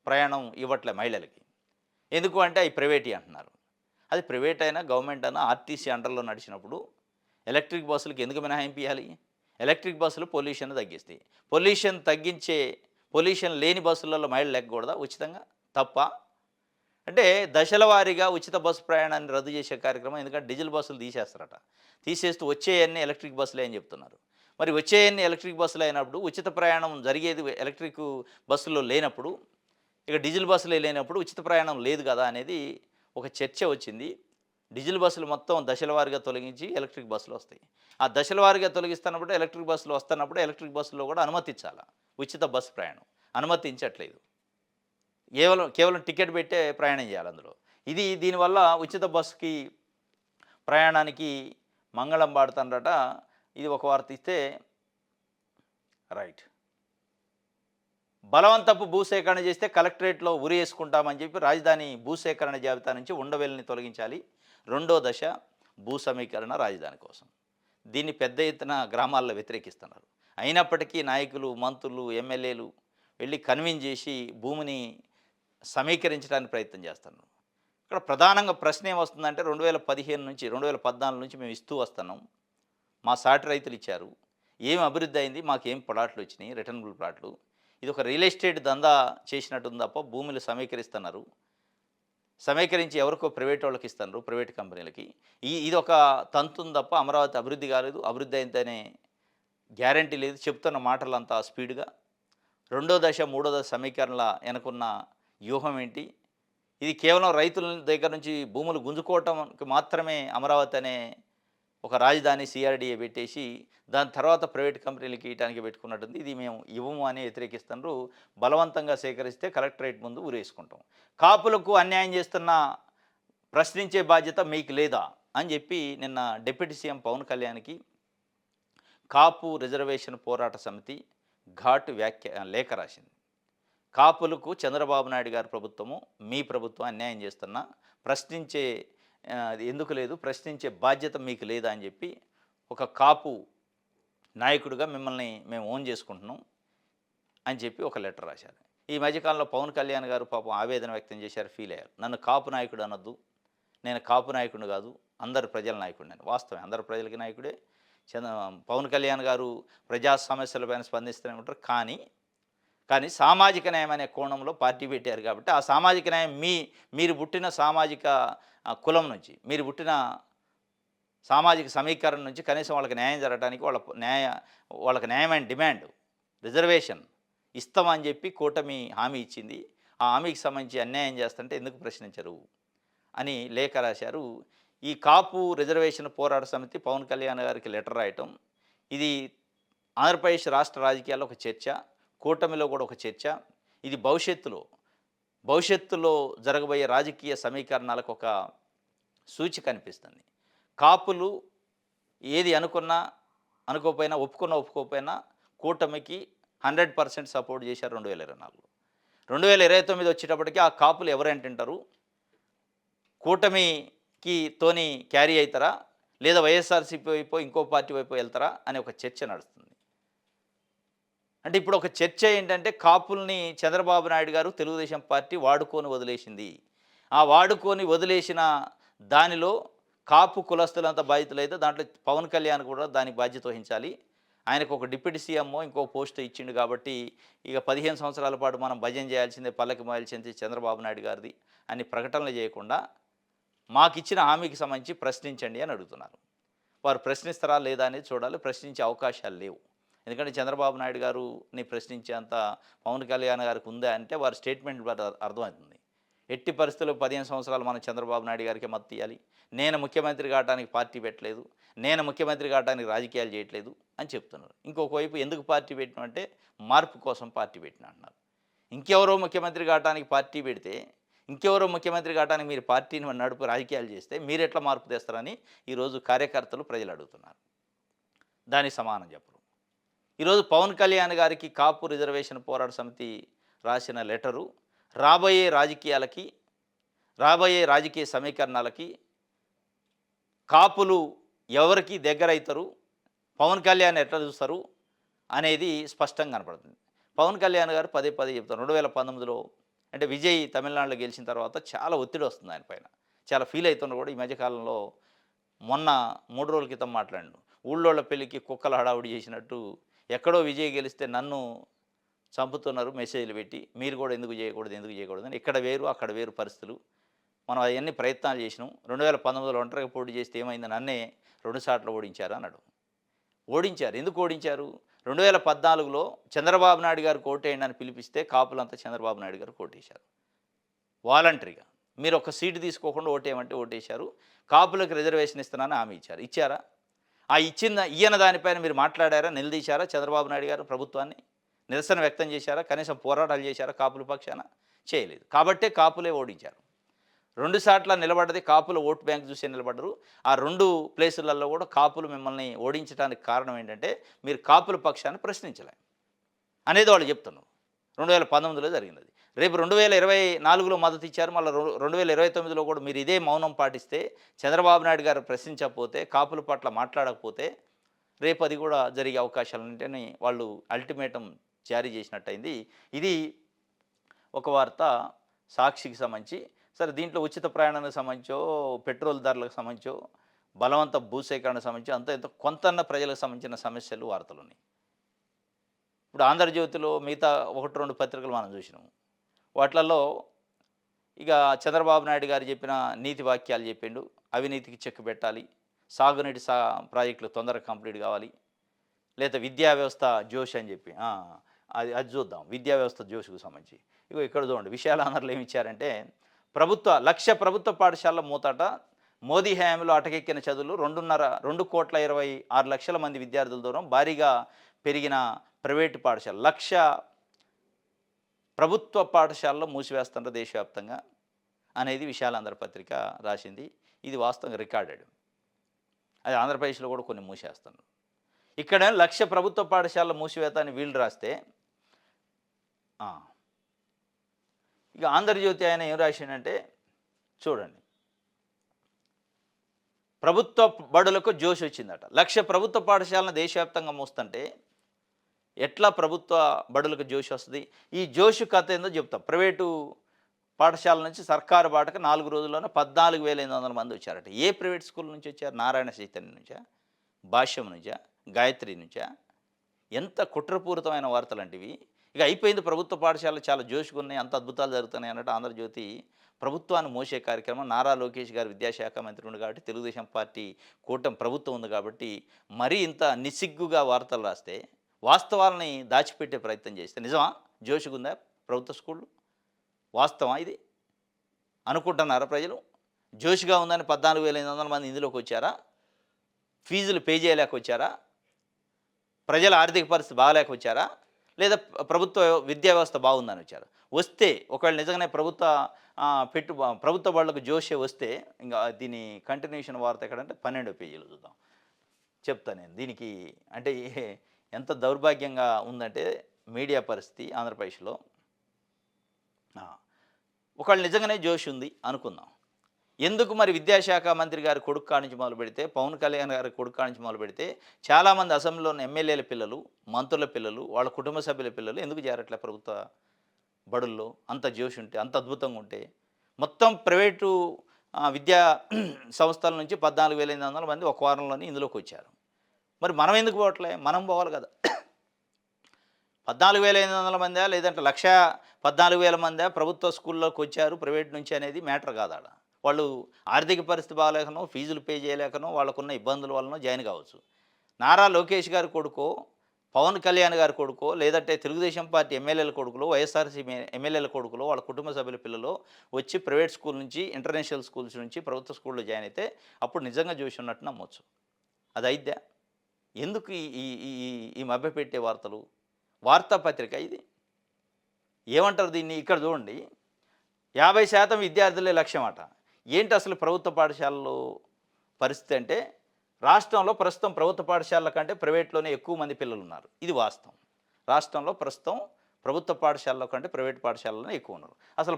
S1: ప్రయాణం ఇవ్వట్లే మహిళలకి. ఎందుకు అంటే అవి ప్రైవేటీ అంటున్నారు. అది ప్రైవేట్ అయినా, గవర్నమెంట్ అయినా ఆర్టీసీ అండర్‌లో నడిచినప్పుడు ఎలక్ట్రిక్ బస్సులకి ఎందుకు మినహాయింపు ఇయ్యాలి? ఎలక్ట్రిక్ బస్సులు పొల్యూషన్ తగ్గిస్తాయి. పొల్యూషన్ లేని బస్సులలో మహిళలు ఎక్కకూడదా ఉచితంగా? తప్పా? అంటే దశల వారీగా ఉచిత బస్సు ప్రయాణాన్ని రద్దు చేసే కార్యక్రమం. ఎందుకంటే డీజిల్ బస్సులు తీసేస్తారట. తీసేస్తూ వచ్చేయన్నీ ఎలక్ట్రిక్ బస్సులే అని చెప్తున్నారు. మరి వచ్చేయన్నీ ఎలక్ట్రిక్ బస్సులు అయినప్పుడు ఉచిత ప్రయాణం జరిగేది ఎలక్ట్రిక్ బస్సుల్లో లేనప్పుడు, ఇక డీజిల్ బస్సులే లేనప్పుడు ఉచిత ప్రయాణం లేదు కదా అనేది ఒక చర్చ వచ్చింది. డీజిల్ బస్సులు మొత్తం దశల వారీగా తొలగించి ఎలక్ట్రిక్ బస్సులు వస్తాయి. ఆ దశల వారీగా తొలగిస్తున్నప్పుడు ఎలక్ట్రిక్ బస్సులు వస్తున్నప్పుడు ఎలక్ట్రిక్ బస్సులో కూడా అనుమతించాలా ఉచిత బస్సు ప్రయాణం. అనుమతించట్లేదు. కేవలం టికెట్ పెట్టే ప్రయాణం చేయాలి అందులో. దీనివల్ల ఉచిత బస్సుకి ప్రయాణానికి మంగళం పాడుతుందట. ఇది ఒక వార్త ఇస్తే రైట్. బలవంతపు భూసేకరణ చేస్తే కలెక్టరేట్‌లో ఉరి వేసుకుంటామని చెప్పి రాజధాని భూసేకరణ జాబితా నుంచి ఉండవెల్లిని తొలగించాలి. రెండో దశ భూ సమీకరణ రాజధాని కోసం. దీన్ని పెద్ద ఎత్తున గ్రామాల్లో వ్యతిరేకిస్తున్నారు. అయినప్పటికీ నాయకులు, మంత్రులు, ఎమ్మెల్యేలు వెళ్ళి కన్విన్స్ చేసి భూమిని సమీకరించడానికి ప్రయత్నం చేస్తున్నారు. ఇక్కడ ప్రధానంగా ప్రశ్న ఏమొస్తుందంటే 2015 నుంచి 2014 నుంచి మేము ఇస్తూ వస్తున్నాం. మా సాటి రైతులు ఇచ్చారు. ఏం అభివృద్ధి అయింది? మాకేం ప్లాట్లు వచ్చినాయి, రిటర్నబుల్ ప్లాట్లు. ఇది ఒక రియల్ ఎస్టేట్ దందా చేసినట్టుంది తప్ప భూములు సమీకరిస్తున్నారు. సమీకరించి ఎవరికో ప్రైవేట్ వాళ్ళకి ఇస్తున్నారు, ప్రైవేట్ కంపెనీలకి. ఇదొక తంతుంది తప్ప అమరావతి అభివృద్ధి కాలేదు. అభివృద్ధి అయిందనే గ్యారంటీ లేదు. చెప్తున్న మాటలంతా స్పీడ్‌గా. రెండో దశ, మూడో దశ సమీకరణల వెనకున్న వ్యూహం ఏంటి? ఇది కేవలం రైతుల దగ్గర నుంచి భూములు గుంజుకోవటానికి మాత్రమే అమరావతి అనే ఒక రాజధాని సిఆర్‌డీఏ పెట్టేసి దాని తర్వాత ప్రైవేట్ కంపెనీలకి ఇయటానికి పెట్టుకున్నట్టుంది. ఇది మేము ఇవ్వము అని వ్యతిరేకిస్తున్నారు. బలవంతంగా సేకరిస్తే కలెక్టరేట్ ముందు ఊరేసుకుంటాం. కాపులకు అన్యాయం చేస్తున్న ప్రశ్నించే బాధ్యత మీకు లేదా అని చెప్పి నిన్న డిప్యూటీ సీఎం పవన్ కళ్యాణ్‌కి కాపు రిజర్వేషన్ పోరాట సమితి ఘాటు లేఖ రాసింది. కాపులకు చంద్రబాబు నాయుడు గారి ప్రభుత్వము, మీ ప్రభుత్వం అన్యాయం చేస్తున్నా ప్రశ్నించే ఎందుకు లేదు, ప్రశ్నించే బాధ్యత మీకు లేదా అని చెప్పి ఒక కాపు నాయకుడిగా మిమ్మల్ని మేము ఓన్ చేసుకుంటున్నాం అని చెప్పి ఒక లెటర్ రాశారు. ఈ మధ్యకాలంలో పవన్ కళ్యాణ్ గారు పాపం ఆవేదన వ్యక్తం చేశారు, ఫీల్ అయ్యారు. నన్ను కాపు నాయకుడు అనొద్దు, నేను కాపు నాయకుడిని కాదు, అందరు ప్రజల నాయకుడు. నేను వాస్తవమే అందరు ప్రజలకి నాయకుడే. పవన్ కళ్యాణ్ గారు ప్రజా సమస్యలపైన స్పందిస్తూనే ఉంటారు. కానీ సామాజిక న్యాయం అనే కోణంలో పార్టీ పెట్టారు కాబట్టి ఆ సామాజిక న్యాయం మీరు పుట్టిన సామాజిక కులం నుంచి, మీరు పుట్టిన సామాజిక సమీకరణ నుంచి కనీసం వాళ్ళకి న్యాయం జరగడానికి వాళ్ళకి న్యాయమైన డిమాండ్ రిజర్వేషన్ ఇస్తామని చెప్పి కూటమి హామీ ఇచ్చింది. ఆ హామీకి సంబంధించి అన్యాయం చేస్తుంటే ఎందుకు ప్రశ్నించరు అని లేఖ రాశారు. ఈ కాపు రిజర్వేషన్ పోరాట సమితి పవన్ కళ్యాణ్ గారికి లెటర్ రాయటం, ఇది ఆంధ్రప్రదేశ్ రాష్ట్ర రాజకీయాల్లో ఒక చర్చ, కూటమిలో కూడా ఒక చర్చ. ఇది భవిష్యత్తులో జరగబోయే రాజకీయ సమీకరణాలకు ఒక సూచిక అనిపిస్తుంది. కాపులు ఏది అనుకోకపోయినా ఒప్పుకోకపోయినా కూటమికి 100% సపోర్ట్ చేశారు 2024లో. 2029 వచ్చేటప్పటికి ఆ కాపులు ఎవరంటుంటారు, కూటమికి క్యారీ అవుతారా లేదా వైఎస్ఆర్సీపీ వైపు ఇంకో పార్టీ వైపు వెళ్తారా అనే ఒక చర్చ నడుస్తుంది. అంటే ఇప్పుడు ఒక చర్చ ఏంటంటే కాపుల్ని చంద్రబాబు నాయుడు గారు తెలుగుదేశం పార్టీ వాడుకొని వదిలేసింది. ఆ వాడుకొని వదిలేసిన దానిలో కాపు కులస్తులంతా బాధ్యతలైతే దాంట్లో పవన్ కళ్యాణ్ కూడా దానికి బాధ్యత వహించాలి. ఆయనకు ఒక డిప్యూటీ సీఎం ఇంకో పోస్ట్ ఇచ్చిండు కాబట్టి ఇక 15 సంవత్సరాల పాటు మనం భజన చేయాల్సిందే, పల్లకి మోయాల్సిందే చంద్రబాబు నాయుడు గారిది అని ప్రకటనలు చేయకుండా మాకిచ్చిన హామీకి సంబంధించి ప్రశ్నించండి అని అడుగుతున్నారు. వారు ప్రశ్నిస్తారా లేదా అనేది చూడాలి. ప్రశ్నించే అవకాశాలు లేవు. ఎందుకంటే చంద్రబాబు నాయుడు గారుని ప్రశ్నించేంత పవన్ కళ్యాణ్ గారికి ఉందా అంటే వారి స్టేట్మెంట్ అర్థమవుతుంది. ఎట్టి పరిస్థితుల్లో 15 సంవత్సరాలు మనం చంద్రబాబు నాయుడు గారికి మద్దతు ఇవ్వాలి. నేను ముఖ్యమంత్రి కావడానికి పార్టీ పెట్టలేదు, నేను ముఖ్యమంత్రి కావడానికి రాజకీయాలు చేయట్లేదు అని చెప్తున్నారు. ఇంకొక వైపు ఎందుకు పార్టీ పెట్టినామంటే మార్పు కోసం పార్టీ పెట్టిన అంటున్నారు. ఇంకెవరో ముఖ్యమంత్రి కావడానికి పార్టీ పెడితే, ఇంకెవరో ముఖ్యమంత్రి కావడానికి మీరు పార్టీని నడుపు రాజకీయాలు చేస్తే మీరు ఎట్లా మార్పు తెస్తారని ఈరోజు కార్యకర్తలు ప్రజలు అడుగుతున్నారు. దానికి సమానం చెప్పరు. ఈరోజు పవన్ కళ్యాణ్ గారికి కాపు రిజర్వేషన్ పోరాట సమితి రాసిన లెటరు రాబోయే రాజకీయాలకి, రాబోయే రాజకీయ సమీకరణాలకి కాపులు ఎవరికి దగ్గరవుతారు, పవన్ కళ్యాణ్ ఎట్లా చూస్తారు అనేది స్పష్టంగా కనపడుతుంది. పవన్ కళ్యాణ్ గారు పదే పదే చెప్తారు. 2019లో అంటే విజయ్ తమిళనాడులో గెలిచిన తర్వాత చాలా ఒత్తిడి వస్తుంది ఆయన పైన, చాలా ఫీల్ అవుతున్నారు కూడా. ఈ మధ్యకాలంలో మొన్న 3 రోజుల క్రితం మాట్లాడాను. ఊళ్ళోళ్ళ పెళ్ళికి కుక్కలు హడావుడి చేసినట్టు ఎక్కడో విజయ్ గెలిస్తే నన్ను చంపుతున్నారు మెసేజ్లు పెట్టి, మీరు కూడా ఎందుకు చేయకూడదు అని. ఇక్కడ వేరు అక్కడ వేరు పరిస్థితులు. మనం అవన్నీ ప్రయత్నాలు చేసినాం. 2019లో ఒంటరిగా పోటీ చేస్తే ఏమైంది, నన్నే 2 సార్లు ఓడించారు అన్నాడు. ఓడించారు. ఎందుకు ఓడించారు? 2014లో చంద్రబాబు నాయుడు గారు ఓటేయండి అని పిలిపిస్తే కాపులంతా చంద్రబాబు నాయుడు గారు ఓటేశారు వాలంటరీగా. మీరు ఒక సీటు తీసుకోకుండా ఓటేయమంటే ఓటేశారు. కాపులకు రిజర్వేషన్ ఇస్తున్నానని హామీ ఇచ్చారు. ఇచ్చారా? ఆ ఇయ్యన దానిపైన మీరు మాట్లాడారా, నిలదీశారా చంద్రబాబు నాయుడు గారు ప్రభుత్వాన్ని? నిరసన వ్యక్తం చేశారా? కనీసం పోరాటాలు చేశారా కాపుల పక్షాన? చేయలేదు. కాబట్టే కాపులే ఓడించారు. 2 సార్లు నిలబడ్డది కాపుల ఓటు బ్యాంక్ చూసే నిలబడ్డరు. ఆ 2 ప్లేసులలో కూడా కాపులు మిమ్మల్ని ఓడించడానికి కారణం ఏంటంటే మీరు కాపుల పక్షాన్ని ప్రశ్నించలే అనేది వాళ్ళు చెప్తున్నారు. 2019లో జరిగింది. రేపు 2024లో మద్దతు ఇచ్చారు. మళ్ళీ 2029లో కూడా మీరు ఇదే మౌనం పాటిస్తే, చంద్రబాబు నాయుడు గారు ప్రశ్నించకపోతే, కాపుల పట్ల మాట్లాడకపోతే రేపు అది కూడా జరిగే అవకాశాలుంటేనే వాళ్ళు అల్టిమేటం జారీ చేసినట్టయింది. ఇది ఒక వార్త సాక్షికి సంబంధించి. సరే, దీంట్లో ఉచిత ప్రయాణానికి సంబంధించో, పెట్రోల్ ధరలకు సంబంధించో, బలవంత భూసేకరణకు సంబంధించి అంత ఇంత కొంతన్న ప్రజలకు సంబంధించిన సమస్యలు వార్తలు ఉన్నాయి. ఇప్పుడు ఆంధ్రజ్యోతిలో మిగతా 1-2 పత్రికలు మనం చూసినాము. వాటిలలో ఇక చంద్రబాబు నాయుడు గారు చెప్పిన నీతి వాక్యాలు చెప్పిండు. అవినీతికి చెక్ పెట్టాలి, సాగునీటి ప్రాజెక్టులు తొందరగా కంప్లీట్ కావాలి, లేదా విద్యా వ్యవస్థ జోష్ అని చెప్పి అది చూద్దాం. విద్యా వ్యవస్థ జోష్కు సంబంధించి ఇగో ఇక్కడ చూడండి. విషయాలు ఆంధ్రలో ఏమి ఇచ్చారంటే, ప్రభుత్వ పాఠశాలల మూతట, మోదీ హయాంలో అటకెక్కిన చదువులు 2,26,00,000 మంది విద్యార్థుల దూరం, భారీగా పెరిగిన ప్రైవేటు పాఠశాల, 1,00,000 ప్రభుత్వ పాఠశాలలో మూసివేస్తుంటారు దేశవ్యాప్తంగా అనేది విశాలాంధ్ర పత్రిక రాసింది. ఇది వాస్తవంగా రికార్డెడ్. అది ఆంధ్రప్రదేశ్లో కూడా కొన్ని మూసేస్తున్నారు. ఇక్కడ 1,00,000 ప్రభుత్వ పాఠశాలల మూసివేత అని వీళ్ళు రాస్తే, ఇక ఆంధ్రజ్యోతి ఆయన ఏం రాసిండంటే చూడండి, ప్రభుత్వ బడులకు జోష్ వచ్చిందట. 1,00,000 ప్రభుత్వ పాఠశాలను దేశవ్యాప్తంగా మూస్తుంటే ఎట్లా ప్రభుత్వ బడులకు జోష్ వస్తుంది? ఈ జోష్ కథ ఏందో చెప్తాం. ప్రైవేటు పాఠశాల నుంచి సర్కారు బాటకు 4 రోజుల్లోనే 14,800 మంది వచ్చారట. ఏ ప్రైవేట్ స్కూల్ నుంచి వచ్చారు? నారాయణ చైతన్య నుంచా, భాష్యం నుంచా, గాయత్రి నుంచా? ఎంత కుట్రపూరితమైన వార్తలు అంటివి. ఇక అయిపోయింది, ప్రభుత్వ పాఠశాలలు చాలా జోష్గా ఉన్నాయి, అంత అద్భుతాలు జరుగుతున్నాయి అన్నట్టు ఆంధ్రజ్యోతి ప్రభుత్వాన్ని మోసే కార్యక్రమం. నారా లోకేష్ గారు విద్యాశాఖ మంత్రి ఉంది కాబట్టి, తెలుగుదేశం పార్టీ కూటమి ప్రభుత్వం ఉంది కాబట్టి మరీ ఇంత నిస్సిగ్గుగా వార్తలు రాస్తే, వాస్తవాలని దాచిపెట్టే ప్రయత్నం చేస్తే, నిజమా జోష్గా ఉందా ప్రభుత్వ స్కూళ్ళు? వాస్తవం ఇది అనుకుంటున్నారా ప్రజలు? జోష్గా ఉందని 14,800 మంది ఇందులోకి వచ్చారా? ఫీజులు పే చేయలేక వచ్చారా? ప్రజల ఆర్థిక పరిస్థితి బాగాలేక వచ్చారా? లేదా ప్రభుత్వ విద్యా వ్యవస్థ బాగుందని వచ్చారా? వస్తే ఒకవేళ నిజంగానే ప్రభుత్వ బడులకు జోషే వస్తే, ఇంకా దీని కంటిన్యూషన్ వార్త ఎక్కడంటే 12వ పేజీలో చూద్దాం, చెప్తాను నేను. దీనికి అంటే ఎంత దౌర్భాగ్యంగా ఉందంటే మీడియా పరిస్థితి ఆంధ్రప్రదేశ్లో. ఒకవేళ నిజంగానే జోష్ ఉంది అనుకుందాం, ఎందుకు మరి విద్యాశాఖ మంత్రి గారి కొడుకు కానించి మొదలు పెడితే, పవన్ కళ్యాణ్ గారి కొడుకు కానించి మొదలు పెడితే, చాలామంది అసెంబ్లీలో ఉన్న ఎమ్మెల్యేల పిల్లలు, మంత్రుల పిల్లలు, వాళ్ళ కుటుంబ సభ్యుల పిల్లలు ఎందుకు చేరట్లే ప్రభుత్వ బడుల్లో? అంత జోష్ ఉంటే, అంత అద్భుతంగా ఉంటే, మొత్తం ప్రైవేటు విద్యా సంస్థల నుంచి 14,800 మంది ఒక వారంలోనే ఇందులోకి వచ్చారు. మరి మనం ఎందుకు పోవట్లే? మనం పోవాలి కదా. 14,500 మందా లేదంటే 1,14,000 మందా ప్రభుత్వ స్కూల్లోకి వచ్చారు ప్రైవేట్ నుంచి అనేది మ్యాటర్ కాదు. ఆడ వాళ్ళు ఆర్థిక పరిస్థితి బాగాలేకనో, ఫీజులు పే చేయలేకనో, వాళ్ళకున్న ఇబ్బందుల వలన జాయిన్ కావచ్చు. నారా లోకేష్ గారి కొడుకో, పవన్ కళ్యాణ్ గారి కొడుకో, లేదంటే తెలుగుదేశం పార్టీ ఎమ్మెల్యేల కొడుకులో, వైఎస్ఆర్‌సీపీ ఎమ్మెల్యేల కొడుకులో, వాళ్ళ కుటుంబ సభ్యుల పిల్లలో వచ్చి ప్రైవేట్ స్కూల్ నుంచి, ఇంటర్నేషనల్ స్కూల్స్ నుంచి ప్రభుత్వ స్కూల్‌లో జాయిన్ అయితే అప్పుడు నిజంగా జోష్ ఉన్నట్టు నమ్మొచ్చు. అది అయిద్దా? ఎందుకు ఈ ఈ ఈ ఈ మభ్యపెట్టే వార్తలు? వార్తాపత్రిక ఇది. ఏమంటారు దీన్ని? ఇక్కడ చూడండి. 50% విద్యార్థులే లక్ష్యమట. ఏంటి అసలు ప్రభుత్వ పాఠశాలలు పరిస్థితి అంటే, రాష్ట్రంలో ప్రస్తుతం ప్రభుత్వ పాఠశాలల కంటే ప్రైవేట్‌లోనే ఎక్కువ మంది పిల్లలున్నారు. ఇది వాస్తవం. రాష్ట్రంలో ప్రస్తుతం ప్రభుత్వ పాఠశాలల కంటే ప్రైవేట్ పాఠశాలలోనే ఎక్కువున్నారు. అసలు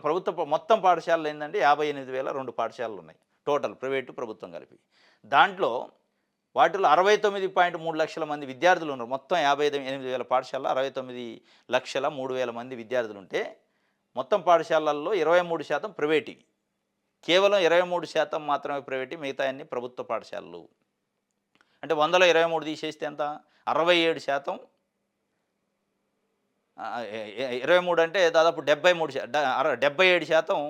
S1: మొత్తం పాఠశాలలు ఏందంటే 58,002 పాఠశాలలున్నాయి. టోటల్ ప్రైవేటు, ప్రభుత్వం కలిపి. దాంట్లో వాటిలో 69.3 లక్షల మంది విద్యార్థులున్నారు. మొత్తం 58,000 పాఠశాలలో 69,03,000 మంది విద్యార్థులుంటే, మొత్తం పాఠశాలల్లో 23% ప్రైవేటివి. కేవలం 23% మాత్రమే ప్రైవేటు, మిగతా అన్ని ప్రభుత్వ పాఠశాలలు. అంటే 100లో 23 తీసేస్తే ఎంత? 67%. 23 అంటే దాదాపు 77%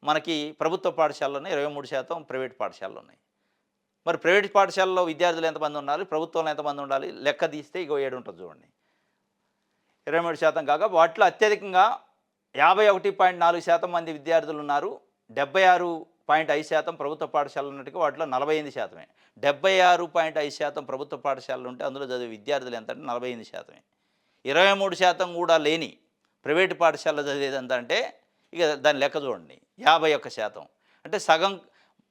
S1: మనకి ప్రభుత్వ పాఠశాలలోనే, 23% ప్రైవేట్ పాఠశాలలు ఉన్నాయి. మరి ప్రైవేట్ పాఠశాలలో విద్యార్థులు ఎంతమంది ఉండాలి? ప్రభుత్వంలో ఎంతమంది ఉండాలి? లెక్క తీస్తే ఇగో 7 ఉంటుంది చూడండి. 23% కాగా వాటిలో అత్యధికంగా 51.4% మంది విద్యార్థులు ఉన్నారు. 76.5% ప్రభుత్వ పాఠశాలలు ఉన్నట్టుగా వాటిలో 48%. 76.5% ప్రభుత్వ పాఠశాలలు ఉంటే అందులో చదివే విద్యార్థులు ఎంత అంటే 48%. 23% కూడా లేని ప్రైవేటు పాఠశాలలో చదివేది ఎంత అంటే ఇక దాని లెక్క చూడండి, 51%. అంటే సగం,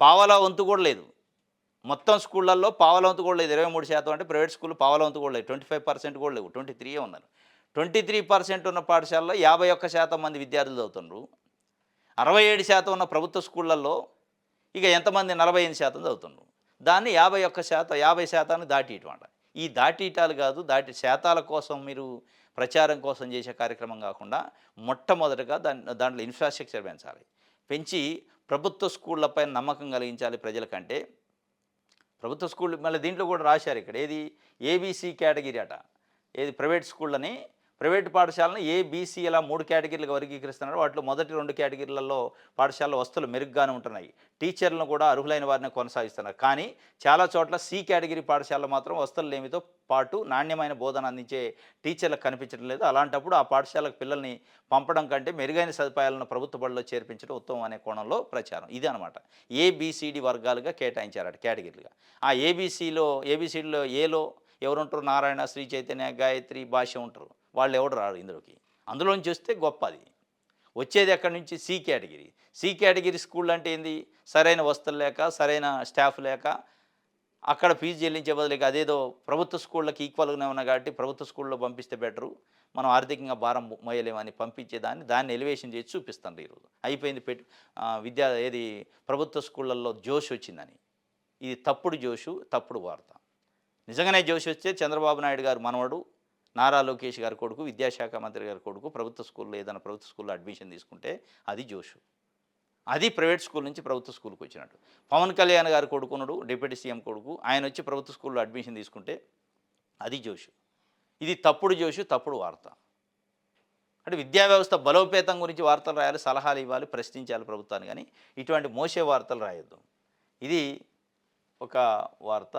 S1: పావలా వంతు కూడా లేదు. మొత్తం స్కూళ్ళల్లో పావలా వంతు కూడా లేదు. 23% అంటే ప్రైవేట్ స్కూల్ పావలా వంతు కూడా లేదు. 25% కూడా లేవు. 23 ఉన్నారు. 23% ఉన్న పాఠశాలలో 51% మంది విద్యార్థులు చదువుతున్నారు. 67% ఉన్న ప్రభుత్వ స్కూళ్ళల్లో ఇక ఎంతమంది? 48% చదువుతున్నారు. దాన్ని 51%, 50%ని దాటియటమాట. ఈ దాటియటాలు కాదు, శాతాల కోసం మీరు ప్రచారం కోసం చేసే కార్యక్రమం కాకుండా మొట్టమొదటగా దాంట్లో ఇన్ఫ్రాస్ట్రక్చర్ పెంచాలి. పెంచి ప్రభుత్వ స్కూళ్ళపై నమ్మకం కలిగించాలి ప్రజలకంటే. ప్రభుత్వ స్కూల్ మళ్ళీ దీంట్లో కూడా రాశారు ఇక్కడ, ఏది ఏబీసీ కేటగిరీ అట. ఏది ప్రైవేట్ స్కూళ్ళని, ప్రైవేట్ పాఠశాలను ఏబీసీ ఇలా 3 కేటగిరీలుగా వర్గీకరిస్తున్నారు. వాటిలో మొదటి 2 కేటగిరీలలో పాఠశాల వసతులు మెరుగ్గానే ఉంటున్నాయి. టీచర్లను కూడా అర్హులైన వారిని కొనసాగిస్తున్నారు. కానీ చాలా చోట్ల సి కేటగిరీ పాఠశాలలో మాత్రం వసతులు లేమితో పాటు నాణ్యమైన బోధన అందించే టీచర్లకు కనిపించడం లేదు. అలాంటప్పుడు ఆ పాఠశాలకు పిల్లల్ని పంపడం కంటే మెరుగైన సదుపాయాలను ప్రభుత్వ బడుల్లో చేర్పించడం ఉత్తమం అనే కోణంలో ప్రచారం. ఇదే అనమాట. ఏబిసిడి వర్గాలుగా కేటాయించారట, కేటగిరీలుగా. ఆ ఏబిసిడిలో ఏలో ఎవరుంటారు? నారాయణ, శ్రీ చైతన్య, గాయత్రి, భాష్య ఉంటారు. వాళ్ళు ఎవడు రారు ఇందులోకి. అందులోంచి వస్తే గొప్ప. అది వచ్చేది ఎక్కడి నుంచి? C category. C category school అంటే ఏంది? సరైన వసతులు లేక, సరైన స్టాఫ్ లేక, అక్కడ ఫీజు చెల్లించే బదులుగా అదేదో ప్రభుత్వ స్కూళ్ళకి ఈక్వల్గానే ఉన్నాయి కాబట్టి ప్రభుత్వ స్కూల్లో పంపిస్తే బెటరు, మనం ఆర్థికంగా భారం మోయలేమని దాన్ని ఎలివేషన్ చేసి చూపిస్తాను ఈరోజు. అయిపోయింది ప్రభుత్వ స్కూళ్ళల్లో జోష్ వచ్చిందని. ఇది తప్పుడు జోషు, తప్పుడు వార్త. నిజంగానే జోష్ వస్తే చంద్రబాబు నాయుడు గారు మనవడు, నారా లోకేష్ గారి కొడుకు, విద్యాశాఖ మంత్రి గారి కొడుకు ప్రభుత్వ స్కూల్లో ఏదైనా ప్రభుత్వ స్కూల్లో అడ్మిషన్ తీసుకుంటే అది జోషు. అది ప్రైవేట్ స్కూల్ నుంచి ప్రభుత్వ స్కూల్కి వచ్చినట్టు. పవన్ కళ్యాణ్ గారి కొడుకునుడు, డిప్యూటీ సీఎం కొడుకు, ఆయన వచ్చి ప్రభుత్వ స్కూల్లో అడ్మిషన్ తీసుకుంటే అది జోషు. ఇది తప్పుడు జోషు, తప్పుడు వార్త. అంటే విద్యా వ్యవస్థ బలోపేతం గురించి వార్తలు రాయాలి, సలహాలు ఇవ్వాలి, ప్రశ్నించాలి ప్రభుత్వాన్ని, కానీ ఇటువంటి మోసే వార్తలు రాయొద్దు. ఇది ఒక వార్త.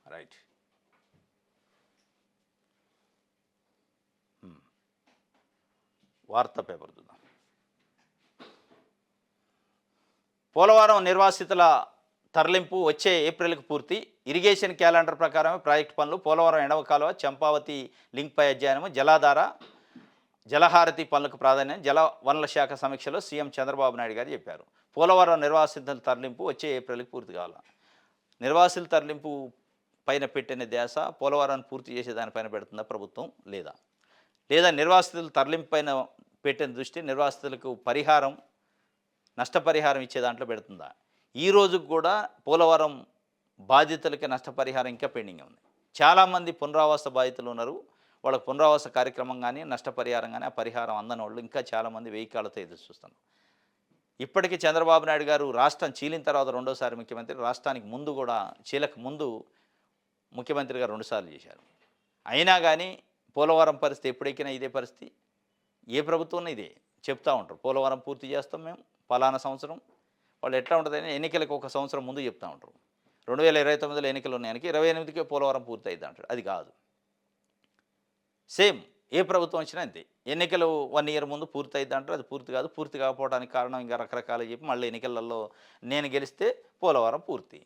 S1: రైట్. వార్తా పేపర్ చూద్దాం. పోలవరం నిర్వాసితుల తరలింపు వచ్చే ఏప్రిల్కి పూర్తి. ఇరిగేషన్ క్యాలెండర్ ప్రకారమే ప్రాజెక్టు పనులు. పోలవరం ఎడవ కాలువ, చంపావతి లింక్పై అధ్యయనం, జలాధార, జలహారతి పనులకు ప్రాధాన్యం జల వనరుల శాఖ సమీక్షలో సీఎం చంద్రబాబు నాయుడు గారు చెప్పారు. పోలవరం నిర్వాసితుల తరలింపు వచ్చే ఏప్రిల్కి పూర్తి కావాలి. నిర్వాసితుల తరలింపు పైన పెట్టిన ధ్యాస పోలవరాన్ని పూర్తి చేసే దానిపైన పెడుతుందా ప్రభుత్వం? లేదా నిర్వాసితుల తరలింపు పైన పెట్టిన దృష్టి నిర్వాసితులకు నష్టపరిహారం ఇచ్చే దాంట్లో పెడుతుందా? ఈ రోజుకు కూడా పోలవరం బాధితులకి నష్టపరిహారం ఇంకా పెండింగ్ ఉంది. చాలామంది పునరావాస బాధితులు ఉన్నారు. వాళ్ళకి పునరావాస కార్యక్రమం కానీ, నష్టపరిహారం కానీ, ఆ పరిహారం అందని వాళ్ళు ఇంకా చాలామంది వెయ్యికాళ్ళతో ఎదురు చూస్తున్నారు. ఇప్పటికీ చంద్రబాబు నాయుడు గారు రాష్ట్రం చీలిన తర్వాత రెండోసారి ముఖ్యమంత్రి, రాష్ట్రానికి ముందు కూడా చీలక ముందు ముఖ్యమంత్రిగా 2 సార్లు చేశారు. అయినా కానీ పోలవరం పరిస్థితి ఎప్పుడెక్కినా ఇదే పరిస్థితి. ఏ ప్రభుత్వం ఇదే చెప్తూ ఉంటారు, పోలవరం పూర్తి చేస్తాం మేము పలానా సంవత్సరం. వాళ్ళు ఎట్లా ఉంటుందని ఎన్నికలకు 1 సంవత్సరం ముందు చెప్తూ ఉంటారు. 2029లో ఎన్నికలు ఉన్నాయనికి 28కే పోలవరం పూర్తయిద్ది అంటాడు. అది కాదు. సేమ్ ఏ ప్రభుత్వం వచ్చినా అంతే. ఎన్నికలు 1 ఇయర్ ముందు పూర్తయిద్ది అంటారు. అది పూర్తి కాదు. పూర్తి కాకపోవడానికి కారణం ఇంకా రకరకాలు చెప్పి మళ్ళీ ఎన్నికలలో నేను గెలిస్తే పోలవరం పూర్తి.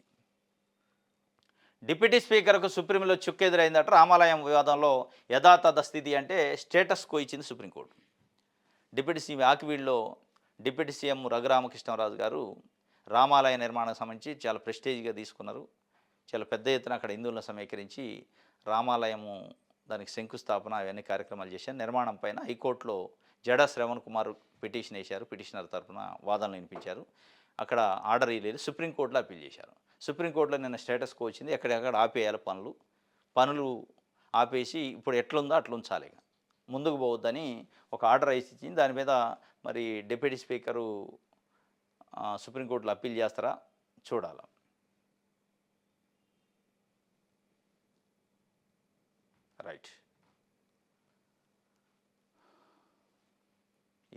S1: డిప్యూటీ స్పీకర్కు సుప్రీంలో చుక్కెదురైందట. రామాలయం వివాదంలో యథాతథ స్థితి అంటే స్టేటస్ కో ఇచ్చింది సుప్రీంకోర్టు. డిప్యూటీ సీఎం ఆకివీడులో డిప్యూటీ సీఎం రఘురామకృష్ణరాజు గారు రామాలయ నిర్మాణానికి సంబంధించి చాలా ప్రెస్టేజ్గా తీసుకున్నారు. చాలా పెద్ద ఎత్తున అక్కడ హిందువులను సమీకరించి రామాలయము దానికి శంకుస్థాపన అవన్నీ కార్యక్రమాలు చేశారు. నిర్మాణం పైన హైకోర్టులో జడా శ్రవణ్ కుమార్ పిటిషన్ వేశారు. పిటిషనర్ తరఫున వాదనలు వినిపించారు. అక్కడ ఆర్డర్ ఇవ్వలేదు. సుప్రీంకోర్టులో అప్పీల్ చేశారు. సుప్రీంకోర్టులో నిన్న స్టేటస్ కో వచ్చింది. ఎక్కడెక్కడ ఆపేయాలి పనులు ఆపేసి ఇప్పుడు ఎట్లుందో అట్లా ఉంచాలి, ముందుకు పోవద్దని ఒక ఆర్డర్ ఇచ్చింది. దాని మీద మరి డిప్యూటీ స్పీకరు సుప్రీంకోర్టులో అప్పీల్ చేస్తారా చూడాలి. రైట్,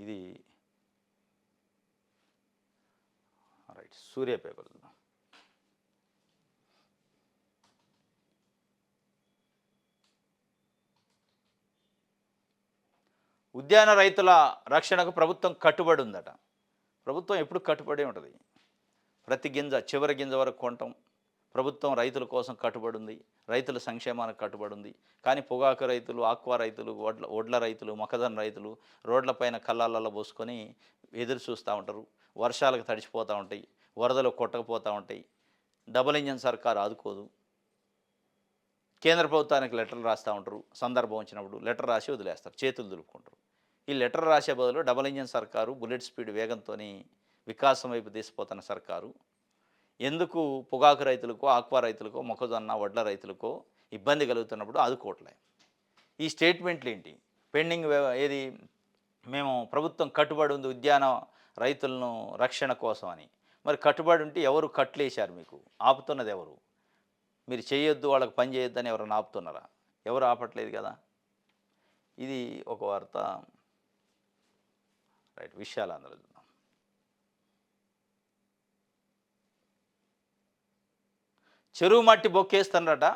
S1: ఇది రైట్. సూర్య పేపర్ చూద్దాం. ఉద్యాన రైతుల రక్షణకు ప్రభుత్వం కట్టుబడి ఉందట. ప్రభుత్వం ఎప్పుడు కట్టుబడి ఉంటుంది. ప్రతి గింజ చివరి గింజ వరకు కొనటం. ప్రభుత్వం రైతుల కోసం కట్టుబడి ఉంది. రైతుల సంక్షేమానికి కట్టుబడి ఉంది. కానీ పొగాకు రైతులు, ఆక్వా రైతులు, వడ్ల రైతులు, మొక్కజొన్న రైతులు రోడ్లపైన కళ్ళాలలో పోసుకొని ఎదురు చూస్తూ ఉంటారు. వర్షాలకు తడిచిపోతూ ఉంటాయి, వరదలు కొట్టకపోతూ ఉంటాయి. డబుల్ ఇంజన్ సర్కారు ఆదుకోదు. కేంద్ర ప్రభుత్వానికి లెటర్లు రాస్తూ ఉంటారు. సందర్భం వచ్చినప్పుడు లెటర్ రాసి వదిలేస్తారు, చేతులు దులుపుకుంటారు. ఈ లెటర్ రాసే బదులు డబుల్ ఇంజన్ సర్కారు బుల్లెట్ స్పీడ్ వేగంతో వికాసం వైపు తీసిపోతున్న సర్కారు ఎందుకు పొగాకు రైతులకో, ఆక్వా రైతులకో, మొక్కజొన్న వడ్ల రైతులకో ఇబ్బంది కలుగుతున్నప్పుడు ఆదుకోవట్లే. ఈ స్టేట్మెంట్లు ఏంటి? పెండింగ్ ఏది? మేము ప్రభుత్వం కట్టుబడి ఉంది ఉద్యాన రైతులను రక్షణ కోసం అని. మరి కట్టుబడి ఉంటే ఎవరు కట్లేశారు? మీకు ఆపుతున్నది ఎవరు? మీరు చేయొద్దు, వాళ్ళకి పని చేయొద్దని ఎవరైనా ఆపుతున్నారా? ఎవరు ఆపట్లేదు కదా. ఇది ఒక వార్త. రైట్, విషయాలు అందరూ చూద్దాం. చెరువు మట్టి బొక్కేస్తున్నారట.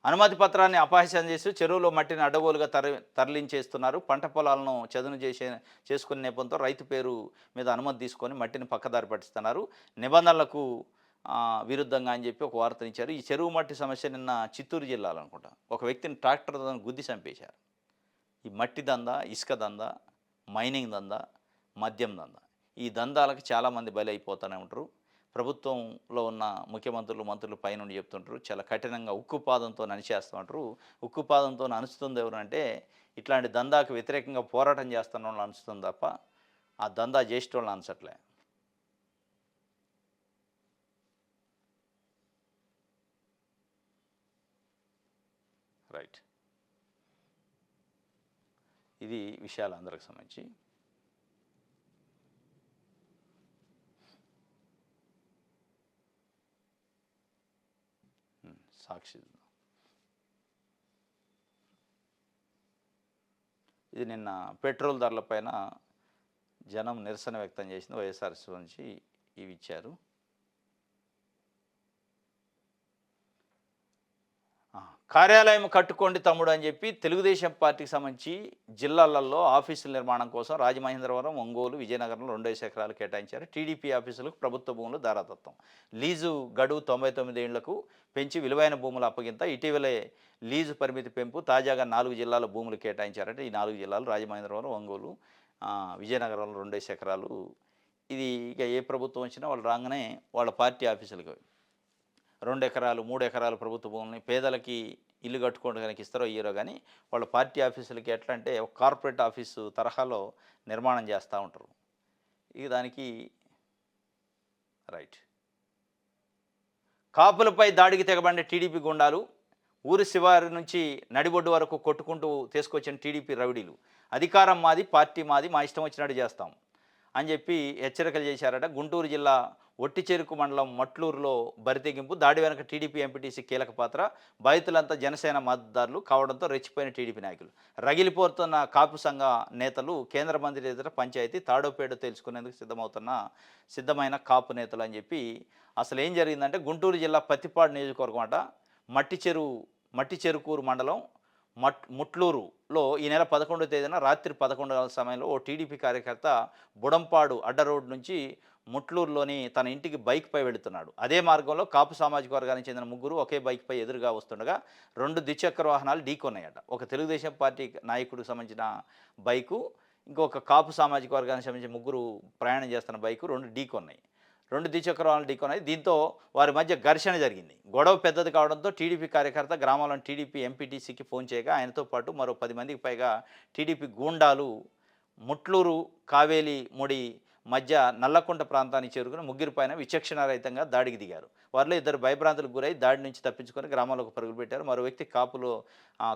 S1: అనుమతి పత్రాన్ని అపహాస్యం చేసి చెరువులో మట్టిని అడ్డగోలుగా తరలించేస్తున్నారు. పంట పొలాలను చదును చేసుకునే నేపథ్యంతో రైతు పేరు మీద అనుమతి తీసుకొని మట్టిని పక్కదారి పట్టిస్తున్నారు. నిబంధనలకు విరుద్ధంగా అని చెప్పి ఒక వార్తనిచ్చారు. ఈ చెరువు మట్టి సమస్య నిన్న చిత్తూరు జిల్లాలో అనుకుంటా ఒక వ్యక్తిని ట్రాక్టర్తో గుద్ది చంపేశారు. ఈ మట్టి దందా, ఇసుక దందా, మైనింగ్ దందా, మద్యం దందా, ఈ దందాలకు చాలామంది బలి అయిపోతూనే ఉంటారు. ప్రభుత్వంలో ఉన్న ముఖ్యమంత్రులు, మంత్రులు పైనుండి చెప్తుంటారు చాలా కఠినంగా ఉక్కుపాదంతో నడిచేస్తూ ఉంటారు. ఉక్కుపాదంతో నడుస్తుంది ఎవరంటే ఇట్లాంటి దందాకు వ్యతిరేకంగా పోరాటం చేస్తున్న వాళ్ళు అనుస్తుంది తప్ప ఆ దందా చేసేటోళ్ళని అనసట్లే. రైట్, ఇది విషయాలు అందరికి సంబంధించి. సాక్షి, ఇది నిన్న పెట్రోల్ ధరలపైన జనం నిరసన వ్యక్తం చేసింది. వైఎస్ఆర్సీ నుంచి ఇవి ఇచ్చారు. కార్యాలయం కట్టుకోండి తమ్ముడు అని చెప్పి తెలుగుదేశం పార్టీకి సంబంధించి జిల్లాలలో ఆఫీసుల నిర్మాణం కోసం రాజమహేంద్రవరం, ఒంగోలు, విజయనగరంలో 2 ఎకరాలు కేటాయించారు. టీడీపీ ఆఫీసులకు ప్రభుత్వ భూములు ధారాతత్వం. లీజు గడువు 99 ఏళ్లకు పెంచి విలువైన భూముల అప్పగింత. ఇటీవలే లీజు పరిమితి పెంపు. తాజాగా 4 జిల్లాల భూములు కేటాయించారంటే ఈ 4 జిల్లాలు రాజమహేంద్రవరం, ఒంగోలు, విజయనగరంలో 2 ఎకరాలు. ఇది ఇక ఏ ప్రభుత్వం వచ్చినా వాళ్ళు రాగానే వాళ్ళ పార్టీ ఆఫీసులకు 2 ఎకరాలు, 3 ఎకరాలు ప్రభుత్వ భూములని పేదలకి ఇల్లు కట్టుకోవడం కనుక ఇస్తారో ఇయ్యరో కానీ వాళ్ళ పార్టీ ఆఫీసులకి ఎట్లా అంటే ఒక కార్పొరేట్ ఆఫీసు తరహాలో నిర్మాణం చేస్తూ ఉంటారు. ఇక దానికి రైట్. కాపులపై దాడికి తెగబడిన టీడీపీ గుండాలు. ఊరి శివారి నుంచి నడిబొడ్డు వరకు కొట్టుకుంటూ తీసుకొచ్చిన టీడీపీ రౌడీలు. అధికారం మాది, పార్టీ మాది, మా ఇష్టం వచ్చినట్టు చేస్తాం. అని చెప్పి హెచ్చరికలు చేశారట. గుంటూరు జిల్లా ఒట్టిచెరుకు మండలం మట్లూరులో బరితెగింపు, దాడి వెనక టీడీపీ ఎంపీటీసీ కీలక పాత్ర, బాధితులంతా జనసేన మద్దతుదారులు కావడంతో రెచ్చిపోయిన టీడీపీ నాయకులు. రగిలిపోతున్న కాపు సంఘ నేతలు కేంద్ర మంత్రి ఎదుట పంచాయతీ, తాడోపేడో తెలుసుకునేందుకు సిద్ధమైన కాపు నేతలు అని చెప్పి. అసలు ఏం జరిగిందంటే గుంటూరు జిల్లా పత్తిపాడు నియోజకవర్గం అట, మట్టి చెరుకూరు మండలం ముట్లూరులో ఈ నెల 11వ తేదీన రాత్రి 11 గంటల సమయంలో ఓ టీడీపీ కార్యకర్త బుడంపాడు అడ్డ రోడ్డు నుంచి ముట్లూరులోని తన ఇంటికి బైక్పై వెళుతున్నాడు. అదే మార్గంలో కాపు సామాజిక వర్గానికి చెందిన ముగ్గురు ఒకే బైక్పై ఎదురుగా వస్తుండగా 2 ద్విచక్ర వాహనాలు ఢీకొన్నాయట. ఒక తెలుగుదేశం పార్టీ నాయకుడికి సంబంధించిన బైకు, ఇంకొక కాపు సామాజిక వర్గానికి సంబంధించిన ముగ్గురు ప్రయాణం చేస్తున్న బైకు 2 ఢీకొన్నాయి. 2 ద్విచక్ర వాహనాలు ఢీకొన్నాయి. దీంతో వారి మధ్య ఘర్షణ జరిగింది. గొడవ పెద్దది కావడంతో టీడీపీ కార్యకర్త గ్రామంలోని టీడీపీ ఎంపీటీసీకి ఫోన్ చేయగా ఆయనతో పాటు మరో 10 మందికి పైగా టీడీపీ గూండాలు ముట్లూరు కావేలి ముడి మధ్య నల్లకుంట ప్రాంతానికి చేరుకుని ముగ్గురిపైన విచక్షణారహితంగా దాడికి దిగారు. వారిలో ఇద్దరు భయభ్రాంతులకు గురై దాడి నుంచి తప్పించుకొని గ్రామాలకు పరుగులు పెట్టారు. మరో వ్యక్తి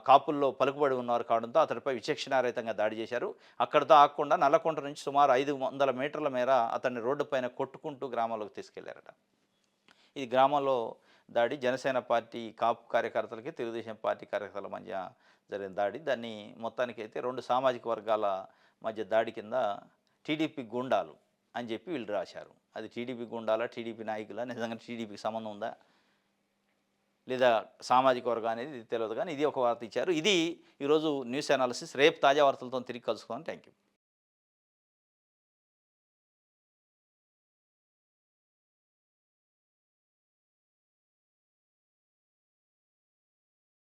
S1: కాపుల్లో పలుకుబడి ఉన్నారు కావడంతో అతడిపై విచక్షణారహితంగా దాడి చేశారు. అక్కడితో ఆగకుండా నల్లకుంట నుంచి సుమారు 500 మీటర్ల మేర అతన్ని రోడ్డుపైన కొట్టుకుంటూ గ్రామాలకు తీసుకెళ్లారట. ఈ గ్రామంలో దాడి జనసేన పార్టీ కాపు కార్యకర్తలకి, తెలుగుదేశం పార్టీ కార్యకర్తల మధ్య జరిగిన దాడి. దాన్ని మొత్తానికైతే 2 సామాజిక వర్గాల మధ్య దాడి కింద టీడీపీ గూండాలు అని చెప్పి వీళ్ళు రాశారు. అది టీడీపీ గూండాలా, టీడీపీ నాయకులా, నిజంగా టీడీపీకి సంబంధం ఉందా లేదా సామాజిక వర్గం అనేది తెలియదు. కానీ ఇది ఒక వార్త ఇచ్చారు. ఇది ఈరోజు న్యూస్ అనాలిసిస్. రేపు తాజా వార్తలతో తిరిగి కలుసుకోండి. Thank you.